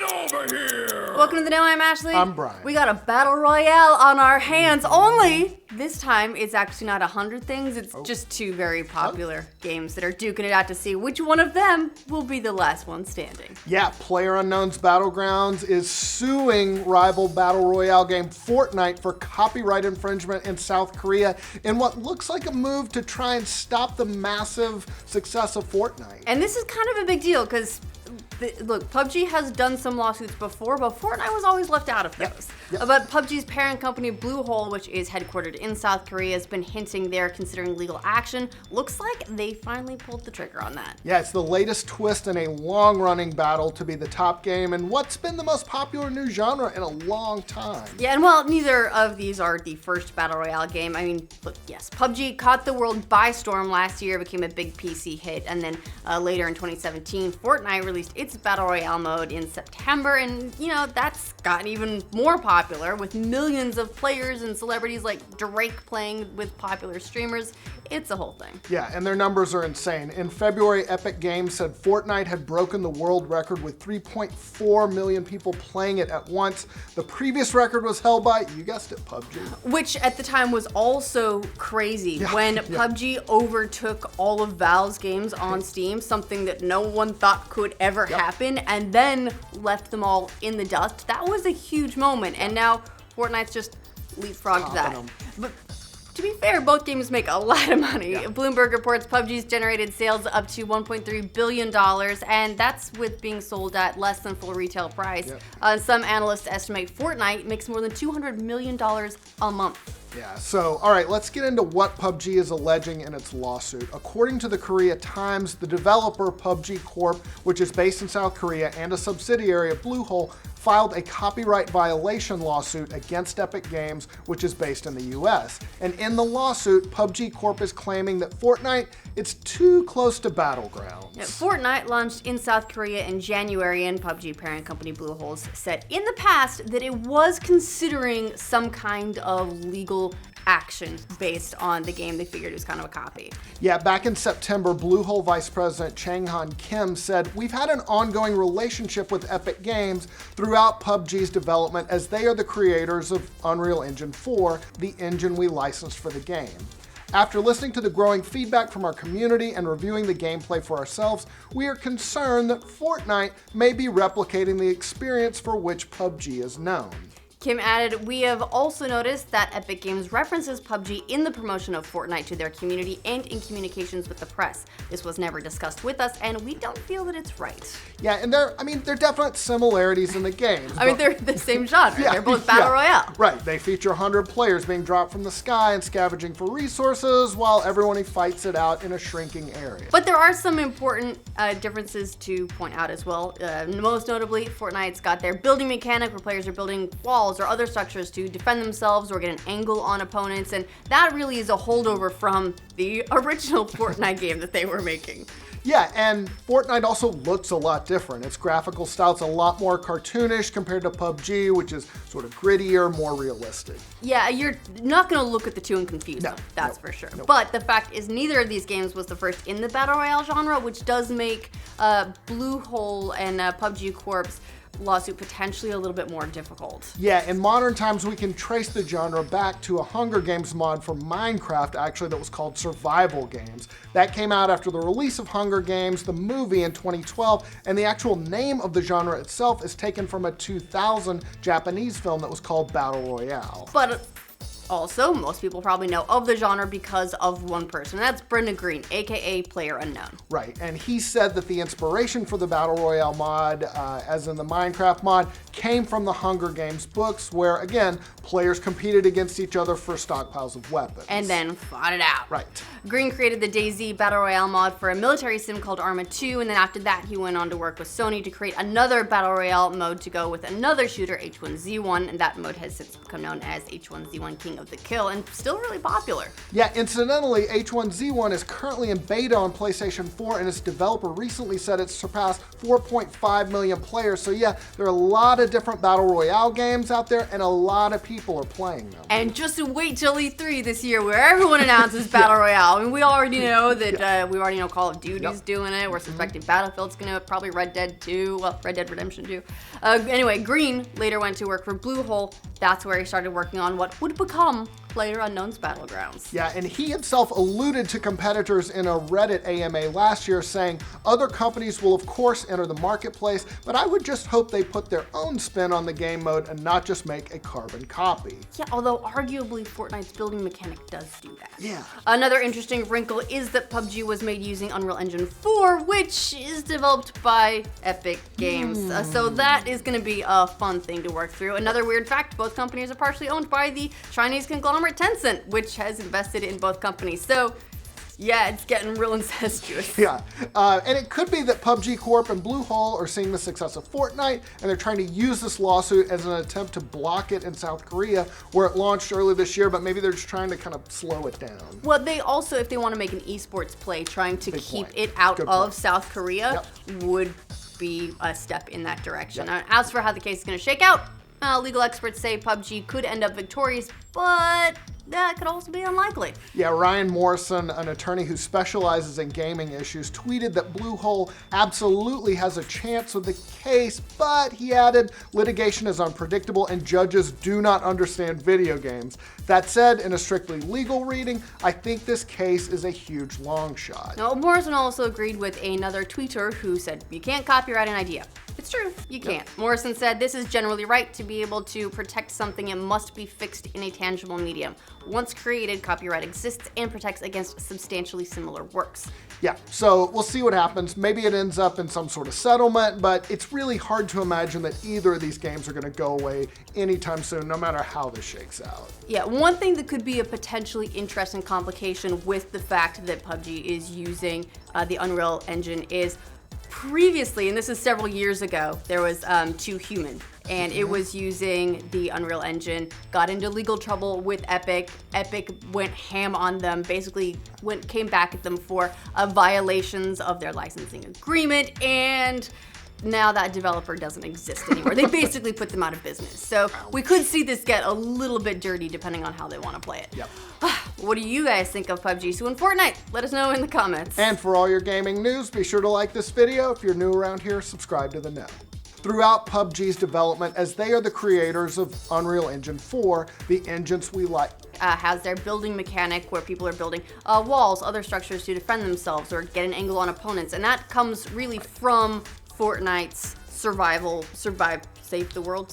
Get over here! Welcome to the Know. I'm Ashley. I'm Brian. We got a battle royale on our hands. Only this time, it's actually not 100 things. It's just two very popular games that are duking it out to see which one of them will be the last one standing. Yeah, PlayerUnknown's Battlegrounds is suing rival battle royale game Fortnite for copyright infringement in South Korea in what looks like a move to try and stop the massive success of Fortnite. And this is kind of a big deal because look, PUBG has done some lawsuits before, but Fortnite was always left out of those. Yep. But PUBG's parent company, Bluehole, which is headquartered in South Korea, has been hinting they're considering legal action. Looks like they finally pulled the trigger on that. Yeah, it's the latest twist in a long-running battle to be the top game in what's been the most popular new genre in a long time. Yeah, and while neither of these are the first Battle Royale game, I mean, look, yes, PUBG caught the world by storm last year, became a big PC hit, and then later in 2017, Fortnite released its Battle Royale mode in September, and, you know, that's gotten even more popular with millions of players and celebrities like Drake playing with popular streamers. It's a whole thing. Yeah, and their numbers are insane. In February, Epic Games said Fortnite had broken the world record with 3.4 million people playing it at once. The previous record was held by, you guessed it, PUBG. Which at the time was also crazy when PUBG overtook all of Valve's games on Steam, something that no one thought could ever happen, and then left them all in the dust. That was a huge moment, and now Fortnite's just leapfrogged that. But to be fair, both games make a lot of money. Bloomberg reports PUBG's generated sales up to $1.3 billion, and that's with being sold at less than full retail price. Some analysts estimate Fortnite makes more than $200 million a month. Yeah, so, all right, let's get into what PUBG is alleging in its lawsuit. According to the Korea Times, the developer PUBG Corp, which is based in South Korea and a subsidiary of Bluehole, filed a copyright violation lawsuit against Epic Games, which is based in the US. And in the lawsuit, PUBG Corp is claiming that Fortnite is too close to Battlegrounds. Fortnite launched in South Korea in January, and PUBG parent company Bluehole said in the past that it was considering some kind of legal action based on the game they figured it was kind of a copy. Yeah, back in September, Bluehole Vice President Chang-Han Kim said, "We've had an ongoing relationship with Epic Games throughout PUBG's development as they are the creators of Unreal Engine 4, the engine we licensed for the game. After listening to the growing feedback from our community and reviewing the gameplay for ourselves, we are concerned that Fortnite may be replicating the experience for which PUBG is known." Kim added, "We have also noticed that Epic Games references PUBG in the promotion of Fortnite to their community and in communications with the press. This was never discussed with us, and we don't feel that it's right." Yeah, and there are definite similarities in the games. I mean, they're the same genre. They're both Battle Royale. Right, they feature 100 players being dropped from the sky and scavenging for resources while everyone fights it out in a shrinking area. But there are some important differences to point out as well. Most notably, Fortnite's got their building mechanic where players are building walls or other structures to defend themselves or get an angle on opponents, and that really is a holdover from the original Fortnite game that they were making. Yeah, and Fortnite also looks a lot different. Its graphical style's a lot more cartoonish compared to PUBG, which is sort of grittier, more realistic. Yeah, you're not going to look at the two and confuse them, that's for sure. But the fact is neither of these games was the first in the Battle Royale genre, which does make Bluehole and PUBG Corp's lawsuit potentially a little bit more difficult. Yeah, in modern times, we can trace the genre back to a Hunger Games mod for Minecraft, actually, that was called Survival Games. That came out after the release of Hunger Games, the movie, in 2012, and the actual name of the genre itself is taken from a 2000 Japanese film that was called Battle Royale. But also, most people probably know of the genre because of one person, and that's Brendan Green, aka PlayerUnknown. Right, and he said that the inspiration for the Battle Royale mod, as in the Minecraft mod, came from the Hunger Games books, where, again, players competed against each other for stockpiles of weapons. And then fought it out. Right. Green created the DayZ Battle Royale mod for a military sim called Arma 2, and then after that he went on to work with Sony to create another Battle Royale mode to go with another shooter, H1Z1, and that mode has since become known as H1Z1 King of of the kill and still really popular. Yeah, incidentally, H1Z1 is currently in beta on PlayStation 4, and its developer recently said it's surpassed 4.5 million players. So yeah, there are a lot of different Battle Royale games out there, and a lot of people are playing them. And just wait till E3 this year where everyone announces Battle Royale. I mean, we already know that we already know Call of Duty's doing it. We're suspecting Battlefield's gonna, probably Red Dead 2, well, Red Dead Redemption 2. Anyway, Green later went to work for Bluehole. That's where he started working on what would become PlayerUnknown's Battlegrounds. Yeah, and he himself alluded to competitors in a Reddit AMA last year, saying other companies will of course enter the marketplace, but I would just hope they put their own spin on the game mode and not just make a carbon copy. Yeah, although arguably Fortnite's building mechanic does do that. Yeah. Another interesting wrinkle is that PUBG was made using Unreal Engine 4, which is developed by Epic Games. So that is going to be a fun thing to work through. Another weird fact, both companies are partially owned by the Chinese conglomerate Jenzen, which has invested in both companies. So yeah, it's getting real incestuous. Yeah, and it could be that PUBG Corp and Bluehole are seeing the success of Fortnite, and they're trying to use this lawsuit as an attempt to block it in South Korea, where it launched earlier this year, but maybe they're just trying to kind of slow it down. Well, they also, if they want to make an esports play, trying to keep it out Good of point. South Korea would be a step in that direction. As for how the case is going to shake out, legal experts say PUBG could end up victorious, but that could also be unlikely. Yeah, Ryan Morrison, an attorney who specializes in gaming issues, tweeted that Bluehole absolutely has a chance with the case, but he added, litigation is unpredictable and judges do not understand video games. That said, in a strictly legal reading, I think this case is a huge long shot. Now, Morrison also agreed with another tweeter who said, you can't copyright an idea. It's true, you can't. Morrison said, this is generally right. To be able to protect something, it must be fixed in a tangible medium. Once created, copyright exists and protects against substantially similar works. Yeah, so we'll see what happens. Maybe it ends up in some sort of settlement, but it's really hard to imagine that either of these games are going to go away anytime soon, no matter how this shakes out. Yeah, one thing that could be a potentially interesting complication with the fact that PUBG is using the Unreal Engine is previously, and this is several years ago, there was Too Human, and it was using the Unreal Engine, got into legal trouble with Epic. Epic went ham on them, basically came back at them for violations of their licensing agreement, and now that developer doesn't exist anymore. They basically put them out of business. So we could see this get a little bit dirty depending on how they want to play it. Yep. What do you guys think of PUBG, SUES, and Fortnite? Let us know in the comments. And for all your gaming news, be sure to like this video. If you're new around here, subscribe to the know. Throughout PUBG's development, as they are the creators of Unreal Engine 4, the engines we like. Has their building mechanic where people are building walls, other structures to defend themselves or get an angle on opponents. And that comes really from Fortnite's save the world.